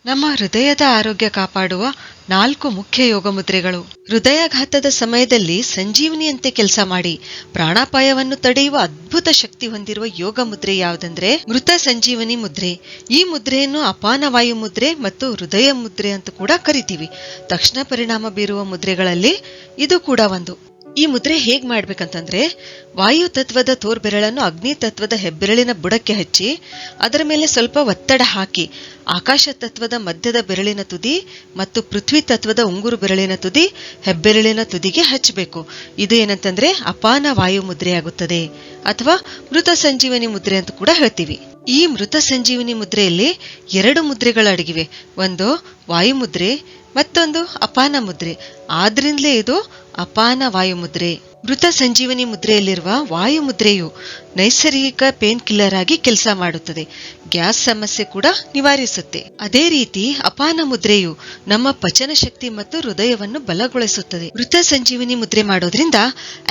ನಮ್ಮ ಹೃದಯದ ಆರೋಗ್ಯ ಕಾಪಾಡುವ 4 ಮುಖ್ಯ ಯೋಗ ಮುದ್ರೆಗಳು. ಹೃದಯಾಘಾತದ ಸಮಯದಲ್ಲಿ ಸಂಜೀವನಿಯಂತೆ ಕೆಲಸ ಮಾಡಿ ಪ್ರಾಣಾಪಾಯವನ್ನು ತಡೆಯುವ ಅದ್ಭುತ ಶಕ್ತಿ ಹೊಂದಿರುವ ಯೋಗ ಮುದ್ರೆ ಯಾವುದಂದ್ರೆ ಮೃತ ಸಂಜೀವನಿ ಮುದ್ರೆ. ಈ ಮುದ್ರೆಯನ್ನು ಅಪಾನ ವಾಯು ಮುದ್ರೆ ಮತ್ತು ಹೃದಯ ಮುದ್ರೆ ಅಂತ ಕೂಡ ಕರಿತೀವಿ. ತಕ್ಷಣ ಪರಿಣಾಮ ಬೀರುವ ಮುದ್ರೆಗಳಲ್ಲಿ ಇದು ಕೂಡ ಒಂದು. ಈ ಮುದ್ರೆ ಹೇಗ್ ಮಾಡ್ಬೇಕಂತಂದ್ರೆ, ವಾಯು ತತ್ವದ ತೋರ್ಬೆರಳನ್ನು ಅಗ್ನಿ ತತ್ವದ ಹೆಬ್ಬೆರಳಿನ ಬುಡಕ್ಕೆ ಹಚ್ಚಿ ಅದರ ಮೇಲೆ ಸ್ವಲ್ಪ ಒತ್ತಡ ಹಾಕಿ ಆಕಾಶ ತತ್ವದ ಮಧ್ಯದ ಬೆರಳಿನ ತುದಿ ಮತ್ತು ಪೃಥ್ವಿ ತತ್ವದ ಉಂಗುರು ಬೆರಳಿನ ತುದಿ ಹೆಬ್ಬೆರಳಿನ ತುದಿಗೆ ಹಚ್ಚಬೇಕು. ಇದು ಏನಂತಂದ್ರೆ ಅಪಾನ ವಾಯು ಮುದ್ರೆಯಾಗುತ್ತದೆ ಅಥವಾ ಮೃತ ಸಂಜೀವನಿ ಮುದ್ರೆ ಅಂತ ಕೂಡ ಹೇಳ್ತೀವಿ. ಈ ಮೃತ ಸಂಜೀವನಿ ಮುದ್ರೆಯಲ್ಲಿ 2 ಮುದ್ರೆಗಳು ಅಡಗಿವೆ. ಒಂದು ವಾಯು ಮುದ್ರೆ, ಮತ್ತೊಂದು ಅಪಾನ ಮುದ್ರೆ. ಆದ್ರಿಂದಲೇ ಇದು ಅಪಾನ ವಾಯು ಮುದ್ರೆ. ಮೃತ ಸಂಜೀವನಿ ಮುದ್ರೆಯಲ್ಲಿರುವ ವಾಯು ಮುದ್ರೆಯು ನೈಸರ್ಗಿಕ ಪೇನ್ ಕಿಲ್ಲರ್ ಆಗಿ ಕೆಲಸ ಮಾಡುತ್ತದೆ. ಗ್ಯಾಸ್ ಸಮಸ್ಯೆ ಕೂಡ ನಿವಾರಿಸುತ್ತೆ. ಅದೇ ರೀತಿ ಅಪಾನ ಮುದ್ರೆಯು ನಮ್ಮ ಪಚನ ಶಕ್ತಿ ಮತ್ತು ಹೃದಯವನ್ನು ಬಲಗೊಳಿಸುತ್ತದೆ. ಮೃತ ಸಂಜೀವನಿ ಮುದ್ರೆ ಮಾಡೋದ್ರಿಂದ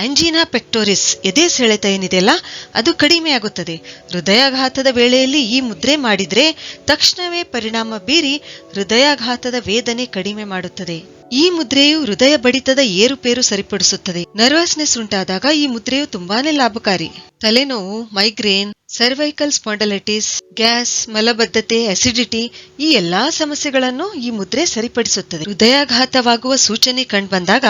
ಆಂಜಿನಾ ಪೆಕ್ಟೋರಿಸ್ ಎದೆ ಸೆಳೆತ ಏನಿದೆಯಲ್ಲ ಅದು ಕಡಿಮೆ ಆಗುತ್ತದೆ. ಹೃದಯಾಘಾತದ ವೇಳೆಯಲ್ಲಿ ಈ ಮುದ್ರೆ ಮಾಡಿದ್ರೆ ತಕ್ಷಣವೇ ಪರಿಣಾಮ ಬೀರಿ ಹೃದಯಾಘಾತದ ವೇದನೆ ಕಡಿಮೆ ಮಾಡುತ್ತದೆ. ಈ ಮುದ್ರೆಯು ಹೃದಯ ಬಡಿತದ ಏರುಪೇರು ಸರಿಪಡಿಸುತ್ತದೆ. ನರ್ವಸ್ನೆಸ್ ಉಂಟಾದಾಗ ಈ ಮುದ್ರೆಯು ತುಂಬಾನೇ ಲಾಭಕಾರಿ. ತಲೆನೋವು, ಮೈಗ್ರೇನ್, ಸರ್ವೈಕಲ್ ಸ್ಪಾಂಡಲೈಟಿಸ್, ಗ್ಯಾಸ್, ಮಲಬದ್ಧತೆ, ಅಸಿಡಿಟಿ ಈ ಎಲ್ಲಾ ಸಮಸ್ಯೆಗಳನ್ನು ಈ ಮುದ್ರೆ ಸರಿಪಡಿಸುತ್ತದೆ. ಹೃದಯಾಘಾತವಾಗುವ ಸೂಚನೆ ಕಂಡುಬಂದಾಗ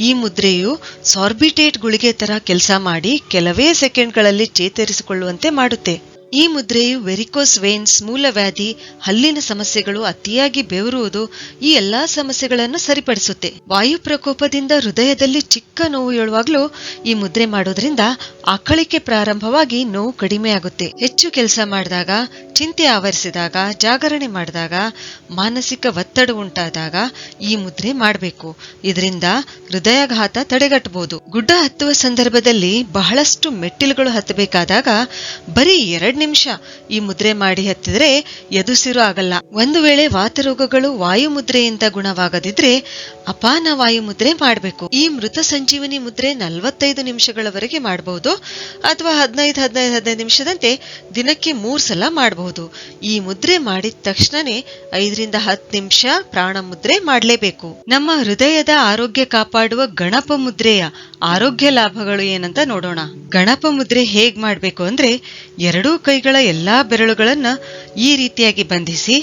ಈ ಮುದ್ರೆಯು ಸಾರ್ಬಿಟೇಟ್ ಗುಳಿಗೆ ತರ ಕೆಲಸ ಮಾಡಿ ಕೆಲವೇ ಸೆಕೆಂಡ್ಗಳಲ್ಲಿ ಚೇತರಿಸಿಕೊಳ್ಳುವಂತೆ ಮಾಡುತ್ತೆ. ಈ ಮುದ್ರೆಯು ವೆರಿಕೋಸ್ ವೇನ್ಸ್, ಮೂಲವ್ಯಾಧಿ, ಹಲ್ಲಿನ ಸಮಸ್ಯೆಗಳು, ಅತಿಯಾಗಿ ಬೆವರುವುದು ಈ ಎಲ್ಲಾ ಸಮಸ್ಯೆಗಳನ್ನು ಸರಿಪಡಿಸುತ್ತೆ. ವಾಯು ಪ್ರಕೋಪದಿಂದ ಹೃದಯದಲ್ಲಿ ಚಿಕ್ಕ ನೋವು ಏಳುವಾಗ್ಲೂ ಈ ಮುದ್ರೆ ಮಾಡೋದ್ರಿಂದ ಆಕಳಿಕೆ ಪ್ರಾರಂಭವಾಗಿ ನೋವು ಕಡಿಮೆ ಆಗುತ್ತೆ. ಹೆಚ್ಚು ಕೆಲಸ ಮಾಡಿದಾಗ, ಚಿಂತೆ ಆವರಿಸಿದಾಗ, ಜಾಗರಣೆ ಮಾಡಿದಾಗ, ಮಾನಸಿಕ ಒತ್ತಡ ಉಂಟಾದಾಗ ಈ ಮುದ್ರೆ ಮಾಡಬೇಕು. ಇದರಿಂದ ಹೃದಯಾಘಾತ ತಡೆಗಟ್ಟಬಹುದು. ಗುಡ್ಡ ಹತ್ತುವ ಸಂದರ್ಭದಲ್ಲಿ ಬಹಳಷ್ಟು ಮೆಟ್ಟಿಲುಗಳು ಹತ್ತಬೇಕಾದಾಗ ಬರೀ 2 ನಿಮಿಷ ಈ ಮುದ್ರೆ ಮಾಡಿ ಹತ್ತಿದ್ರೆ ಎದುಸಿರು ಆಗಲ್ಲ. ಒಂದು ವೇಳೆ ವಾತರೋಗಗಳು ವಾಯು ಮುದ್ರೆಯಿಂದ ಗುಣವಾಗದಿದ್ರೆ ಅಪಾನ ವಾಯು ಮುದ್ರೆ ಮಾಡಬೇಕು. ಈ ಮೃತ ಸಂಜೀವನಿ ಮುದ್ರೆ 45 ನಿಮಿಷಗಳವರೆಗೆ ಮಾಡಬಹುದು ಅಥವಾ 15 ನಿಮಿಷದಂತೆ ದಿನಕ್ಕೆ 3 ಸಲ ಮಾಡಬಹುದು. ಈ ಮುದ್ರೆ ಮಾಡಿದ ತಕ್ಷಣನೇ 5 ರಿಂದ 10 ನಿಮಿಷ ಪ್ರಾಣ ಮುದ್ರೆ ಮಾಡಲೇಬೇಕು. ನಮ್ಮ ಹೃದಯದ ಆರೋಗ್ಯ ಕಾಪಾಡುವ ಗಣಪ ಮುದ್ರೆಯ ಆರೋಗ್ಯ ಲಾಭಗಳು ಏನಂತ ನೋಡೋಣ. ಗಣಪ ಮುದ್ರೆ ಹೇಗ್ ಮಾಡ್ಬೇಕು ಅಂದ್ರೆ, 2 ಕೈಗಳ ಎಲ್ಲಾ ಬೆರಳುಗಳನ್ನ ಈ ರೀತಿಯಾಗಿ ಬಂಧಿಸಿ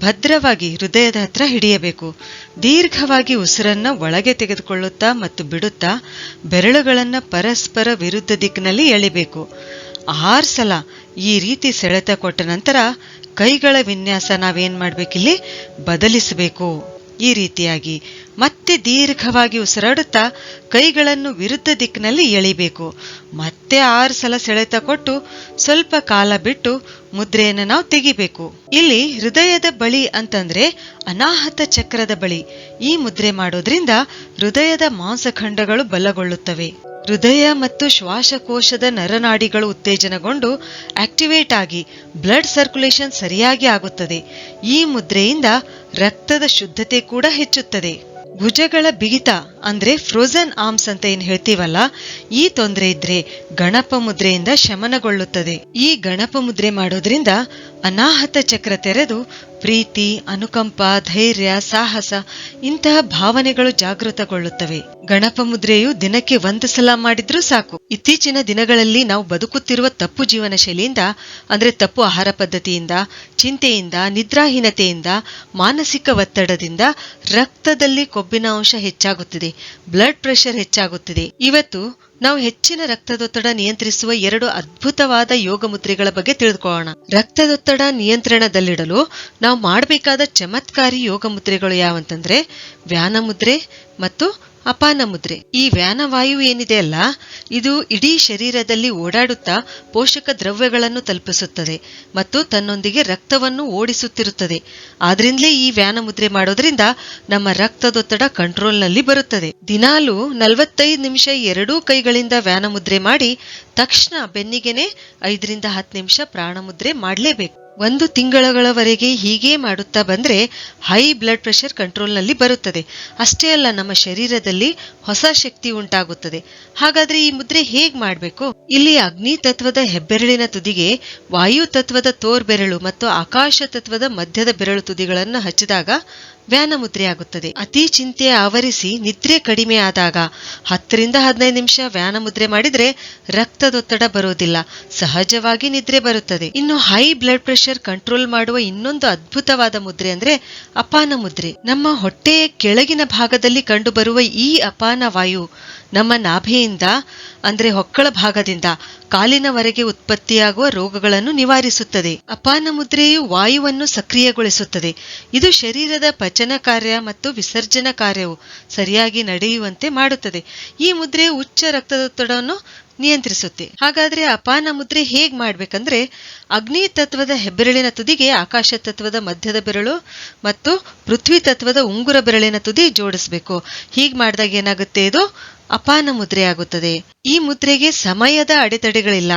ಭದ್ರವಾಗಿ ಹೃದಯದ ಹತ್ರ ಹಿಡಿಯಬೇಕು. ದೀರ್ಘವಾಗಿ ಉಸಿರನ್ನ ಒಳಗೆ ತೆಗೆದುಕೊಳ್ಳುತ್ತಾ ಮತ್ತು ಬಿಡುತ್ತಾ ಬೆರಳುಗಳನ್ನ ಪರಸ್ಪರ ವಿರುದ್ಧ ದಿಕ್ಕಿನಲ್ಲಿ ಎಳಿಬೇಕು. 6 ಸಲ ಈ ರೀತಿ ಸೆಳೆತ ಕೊಟ್ಟ ನಂತರ ಕೈಗಳ ವಿನ್ಯಾಸ ನಾವೇನ್ ಮಾಡ್ಬೇಕಿಲ್ಲಿ ಬದಲಿಸಬೇಕು. ಈ ರೀತಿಯಾಗಿ ಮತ್ತೆ ದೀರ್ಘವಾಗಿ ಉಸಿರಾಡುತ್ತಾ ಕೈಗಳನ್ನು ವಿರುದ್ಧ ದಿಕ್ಕಿನಲ್ಲಿ ಎಳಿಬೇಕು. ಮತ್ತೆ 6 ಸಲ ಸೆಳೆತ ಕೊಟ್ಟು ಸ್ವಲ್ಪ ಕಾಲ ಬಿಟ್ಟು ಮುದ್ರೆಯನ್ನು ನಾವು ತೆಗಿಬೇಕು. ಇಲ್ಲಿ ಹೃದಯದ ಬಳಿ ಅಂತಂದ್ರೆ ಅನಾಹತ ಚಕ್ರದ ಬಳಿ ಈ ಮುದ್ರೆ ಮಾಡೋದ್ರಿಂದ ಹೃದಯದ ಮಾಂಸಖಂಡಗಳು ಬಲಗೊಳ್ಳುತ್ತವೆ. ಹೃದಯ ಮತ್ತು ಶ್ವಾಸಕೋಶದ ನರನಾಡಿಗಳು ಉತ್ತೇಜನಗೊಂಡು ಆಕ್ಟಿವೇಟ್ ಆಗಿ ಬ್ಲಡ್ ಸರ್ಕ್ಯುಲೇಷನ್ ಸರಿಯಾಗಿ ಆಗುತ್ತದೆ. ಈ ಮುದ್ರೆಯಿಂದ ರಕ್ತದ ಶುದ್ಧತೆ ಕೂಡ ಹೆಚ್ಚುತ್ತದೆ. ಭುಜಗಳ ಬಿಗಿತ ಅಂದ್ರೆ ಫ್ರೋಜನ್ ಆರ್ಮ್ಸ್ ಅಂತ ಏನ್ ಹೇಳ್ತೀವಲ್ಲ, ಈ ತೊಂದರೆ ಇದ್ರೆ ಗಣಪ ಮುದ್ರೆಯಿಂದ ಶಮನಗೊಳ್ಳುತ್ತದೆ. ಈ ಗಣಪ ಮುದ್ರೆ ಮಾಡೋದ್ರಿಂದ ಅನಾಹತ ಚಕ್ರ ತೆರೆದು ಪ್ರೀತಿ, ಅನುಕಂಪ, ಧೈರ್ಯ, ಸಾಹಸ ಇಂತಹ ಭಾವನೆಗಳು ಜಾಗೃತಗೊಳ್ಳುತ್ತವೆ. ಗಣಪ ಮುದ್ರೆಯು ದಿನಕ್ಕೆ 1 ಸಲ ಮಾಡಿದ್ರೂ ಸಾಕು. ಇತ್ತೀಚಿನ ದಿನಗಳಲ್ಲಿ ನಾವು ಬದುಕುತ್ತಿರುವ ತಪ್ಪು ಜೀವನ ಶೈಲಿಯಿಂದ ಅಂದ್ರೆ ತಪ್ಪು ಆಹಾರ ಪದ್ಧತಿಯಿಂದ, ಚಿಂತೆಯಿಂದ, ನಿದ್ರಾಹೀನತೆಯಿಂದ, ಮಾನಸಿಕ ಒತ್ತಡದಿಂದ ರಕ್ತದಲ್ಲಿ ಕೊಬ್ಬಿನ ಅಂಶ ಹೆಚ್ಚಾಗುತ್ತಿದೆ, ಬ್ಲಡ್ ಪ್ರೆಷರ್ ಹೆಚ್ಚಾಗುತ್ತಿದೆ. ಇವತ್ತು ನಾವು ಹೆಚ್ಚಿನ ರಕ್ತದೊತ್ತಡ ನಿಯಂತ್ರಿಸುವ 2 ಅದ್ಭುತವಾದ ಯೋಗ ಮುದ್ರೆಗಳ ಬಗ್ಗೆ ತಿಳಿದುಕೊಳ್ಳೋಣ. ರಕ್ತದೊತ್ತಡ ನಿಯಂತ್ರಣದಲ್ಲಿಡಲು ನಾವು ಮಾಡಬೇಕಾದ ಚಮತ್ಕಾರಿ ಯೋಗ ಮುದ್ರೆಗಳು ಯಾವಂತಂದ್ರೆ ವ್ಯಾನ ಮುದ್ರೆ ಮತ್ತು ಅಪಾನ ಮುದ್ರೆ. ಈ ವ್ಯಾನವಾಯು ಏನಿದೆ ಅಲ್ಲ, ಇದು ಇಡೀ ಶರೀರದಲ್ಲಿ ಓಡಾಡುತ್ತಾ ಪೋಷಕ ದ್ರವ್ಯಗಳನ್ನು ತಲುಪಿಸುತ್ತದೆ ಮತ್ತು ತನ್ನೊಂದಿಗೆ ರಕ್ತವನ್ನು ಓಡಿಸುತ್ತಿರುತ್ತದೆ. ಆದ್ರಿಂದಲೇ ಈ ವ್ಯಾನ ಮುದ್ರೆ ಮಾಡೋದ್ರಿಂದ ನಮ್ಮ ರಕ್ತದೊತ್ತಡ ಕಂಟ್ರೋಲ್ನಲ್ಲಿ ಬರುತ್ತದೆ. ದಿನಾಲೂ 45 ನಿಮಿಷ 2 ಕೈಗಳಿಂದ ವ್ಯಾನ ಮುದ್ರೆ ಮಾಡಿ ತಕ್ಷಣ ಬೆನ್ನಿಗೆನೆ 5 ರಿಂದ 10 ನಿಮಿಷ ಪ್ರಾಣ ಮುದ್ರೆ ಮಾಡಲೇಬೇಕು. 1 ತಿಂಗಳವರೆಗೆ ಹೀಗೆ ಮಾಡುತ್ತಾ ಬಂದ್ರೆ ಹೈ ಬ್ಲಡ್ ಪ್ರೆಷರ್ ಕಂಟ್ರೋಲ್ನಲ್ಲಿ ಬರುತ್ತದೆ. ಅಷ್ಟೇ ಅಲ್ಲ, ನಮ್ಮ ಶರೀರದಲ್ಲಿ ಹೊಸ ಶಕ್ತಿ ಉಂಟಾಗುತ್ತದೆ. ಹಾಗಾದ್ರೆ ಈ ಮುದ್ರೆ ಹೇಗ್ ಮಾಡ್ಬೇಕು? ಇಲ್ಲಿ ಅಗ್ನಿ ತತ್ವದ ಹೆಬ್ಬೆರಳಿನ ತುದಿಗೆ ವಾಯು ತತ್ವದ ತೋರ್ಬೆರಳು ಮತ್ತು ಆಕಾಶ ತತ್ವದ ಮಧ್ಯದ ಬೆರಳು ತುದಿಗಳನ್ನು ಹಚ್ಚಿದಾಗ ವ್ಯಾನ ಮುದ್ರೆ ಆಗುತ್ತದೆ. ಅತಿ ಚಿಂತೆ ಆವರಿಸಿ ನಿದ್ರೆ ಕಡಿಮೆ ಆದಾಗ 10 ರಿಂದ 15 ನಿಮಿಷ ವ್ಯಾನ ಮುದ್ರೆ ಮಾಡಿದ್ರೆ ರಕ್ತದೊತ್ತಡ ಬರೋದಿಲ್ಲ, ಸಹಜವಾಗಿ ನಿದ್ರೆ ಬರುತ್ತದೆ. ಇನ್ನು ಹೈ ಬ್ಲಡ್ ಪ್ರೆಷರ್ ಕಂಟ್ರೋಲ್ ಮಾಡುವ ಇನ್ನೊಂದು ಅದ್ಭುತವಾದ ಮುದ್ರೆ ಅಂದ್ರೆ ಅಪಾನ ಮುದ್ರೆ. ನಮ್ಮ ಹೊಟ್ಟೆಯ ಕೆಳಗಿನ ಭಾಗದಲ್ಲಿ ಕಂಡುಬರುವ ಈ ಅಪಾನ ವಾಯು ನಮ್ಮ ನಾಭಿಯಿಂದ ಅಂದ್ರೆ ಹೊಕ್ಕಳ ಭಾಗದಿಂದ ಕಾಲಿನವರೆಗೆ ಉತ್ಪತ್ತಿಯಾಗುವ ರೋಗಗಳನ್ನು ನಿವಾರಿಸುತ್ತದೆ. ಅಪಾನ ಮುದ್ರೆಯು ವಾಯುವನ್ನು ಸಕ್ರಿಯಗೊಳಿಸುತ್ತದೆ. ಇದು ಶರೀರದ ಪಚನ ಕಾರ್ಯ ಮತ್ತು ವಿಸರ್ಜನಾ ಕಾರ್ಯವು ಸರಿಯಾಗಿ ನಡೆಯುವಂತೆ ಮಾಡುತ್ತದೆ. ಈ ಮುದ್ರೆಯು ಉಚ್ಚ ರಕ್ತದೊತ್ತಡವನ್ನು ನಿಯಂತ್ರಿಸುತ್ತೆ. ಹಾಗಾದ್ರೆ ಅಪಾನ ಮುದ್ರೆ ಹೇಗ್ ಮಾಡ್ಬೇಕಂದ್ರೆ ಅಗ್ನಿ ತತ್ವದ ಹೆಬ್ಬೆರಳಿನ ತುದಿಗೆ ಆಕಾಶ ತತ್ವದ ಮಧ್ಯದ ಬೆರಳು ಮತ್ತು ಪೃಥ್ವಿ ತತ್ವದ ಉಂಗುರ ಬೆರಳಿನ ತುದಿ ಜೋಡಿಸ್ಬೇಕು. ಹೀಗ್ ಮಾಡಿದಾಗ ಏನಾಗುತ್ತೆ, ಇದು ಅಪಾನ ಮುದ್ರೆ ಆಗುತ್ತದೆ. ಈ ಮುದ್ರೆಗೆ ಸಮಯದ ಅಡೆತಡೆಗಳಿಲ್ಲ,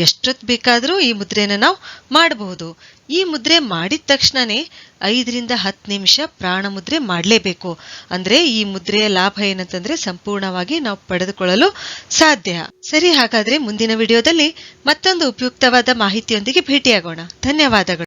ಎಷ್ಟೊತ್ತು ಬೇಕಾದ್ರೂ ಈ ಮುದ್ರೆನ ನಾವು ಮಾಡಬಹುದು. ಈ ಮುದ್ರೆ ಮಾಡಿದ ತಕ್ಷಣನೇ 5 ರಿಂದ 10 ನಿಮಿಷ ಪ್ರಾಣ ಮುದ್ರೆ ಮಾಡಲೇಬೇಕು. ಅಂದ್ರೆ ಈ ಮುದ್ರೆಯ ಲಾಭ ಏನಂತಂದ್ರೆ ಸಂಪೂರ್ಣವಾಗಿ ನಾವು ಪಡೆದುಕೊಳ್ಳಲು ಸಾಧ್ಯ. ಸರಿ, ಹಾಗಾದ್ರೆ ಮುಂದಿನ ವಿಡಿಯೋದಲ್ಲಿ ಮತ್ತೊಂದು ಉಪಯುಕ್ತವಾದ ಮಾಹಿತಿಯೊಂದಿಗೆ ಭೇಟಿಯಾಗೋಣ. ಧನ್ಯವಾದಗಳು.